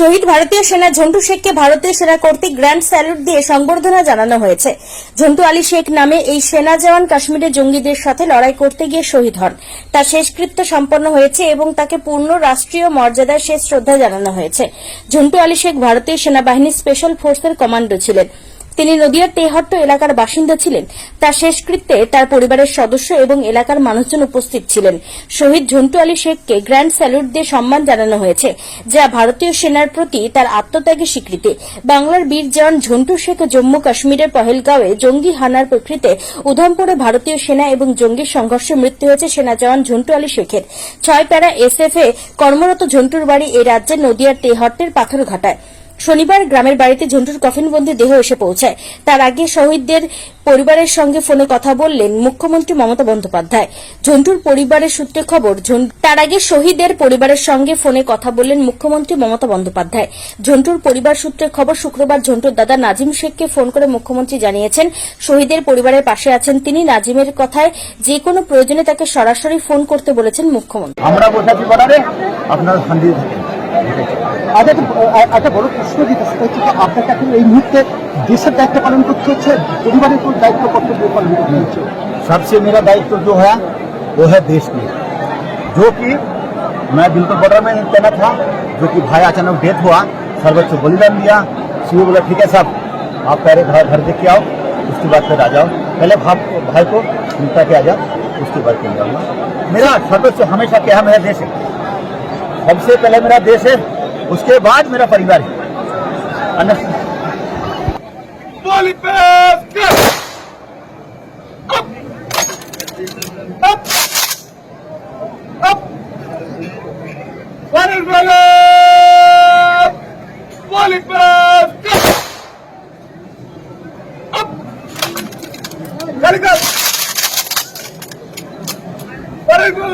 শহীদ ভারতীয় সেনা ঝন্টু শেখকে ভারতীয় সেনা কর্তৃক গ্র্যান্ড স্যালুট দিয়ে সংবর্ধনা জানানো হয়েছে। ঝন্টু আলী শেখ নামে এই সেনা জওয়ান কাশ্মীরে জঙ্গিদের সাথে লড়াই করতে গিয়ে শহীদ হন। তার শেষকৃত্য সম্পন্ন হয়েছে এবং তাকে পূর্ণ রাষ্ট্রীয় মর্যাদায় শেষ শ্রদ্ধা জানানো হয়েছে। ঝন্টু আলী শেখ ভারতীয় সেনাবাহিনীর স্পেশাল ফোর্সের কমান্ডো ছিলেন। তিনি নদিয়ার তেহট্ট এলাকার বাসিন্দা ছিলেন। তার শেষকৃত্যে তার পরিবারের সদস্য এবং এলাকার মানুষজন উপস্থিত ছিলেন। শহীদ ঝন্টু আলী শেখকে গ্র্যান্ড স্যালুট দিয়ে সম্মান জানানো হয়েছে, যা ভারতীয় সেনার প্রতি তার আত্মত্যাগের স্বীকৃতি। বাংলার বীর জওয়ান ঝন্টু শেখ জম্মু কাশ্মীরের পহেলগাঁওয়ে জঙ্গি হানার প্রেক্ষিতে উধমপুরে ভারতীয় সেনা এবং জঙ্গির সংঘর্ষে মৃত্যু হয়েছে সেনা জওয়ান ঝন্টু আলী শেখের। 6 প্যারা SF এ কর্মরত ঝন্টুর বাড়ি এই রাজ্যের নদিয়ার তেহট্টের পাথরঘাটায়। শনিবার গ্রামের বাড়িতে ঝন্টুর কফিনবন্দি দেহ এসে পৌঁছায়। তার আগে শহীদদের পরিবারের সঙ্গে ফোনে কথা বললেন মুখ্যমন্ত্রী মমতা বন্দ্যোপাধ্যায়। ঝন্টুর পরিবারের সূত্রে খবর, তার আগে শহীদের পরিবারের সঙ্গে ফোনে কথা বললেন মুখ্যমন্ত্রী মমতা বন্দ্যোপাধ্যায়। ঝন্টুর পরিবার সূত্রে খবর, শুক্রবার ঝন্টুর দাদা নাজিম শেখকে ফোন করে মুখ্যমন্ত্রী জানিয়েছেন শহীদের পরিবারের পাশে আছেন তিনি। নাজিমের কথায় যে কোনো প্রয়োজনে তাকে সরাসরি ফোন করতে বলেছেন মুখ্যমন্ত্রী। আমরা বসাচ্ছি বর্ডারে, আপনারা শান্তি থাকেন। একটা বড় প্রশ্ন যেটা সেটা হচ্ছে আপনাকে এখন এই মুহূর্তে দেশের দায়িত্ব পালন করতে হচ্ছে, পরিবারের কোন দায়িত্ব কর্তব্য পালন করতে হচ্ছে? सबसे मेरा दायित्व जो है वो है देश की, जो कि मैं बिल्कुल बॉर्डर में तैनात था, जो कि भाई अचानक डेथ हुआ, सर्वोच्च बलिदान दिया। सीओ बोला ठीक है साहब, आप पहले घर देख के आओ, उसके बाद फिर आ जाओ। पहले भाई को चिंता के आ जाओ, उसके बाद फिर जाऊँगा। मेरा सर्वोच्च हमेशा क्या है, मेरा देश है। सबसे पहले मेरा देश है, उसके बाद मेरा परिवार है। Very good.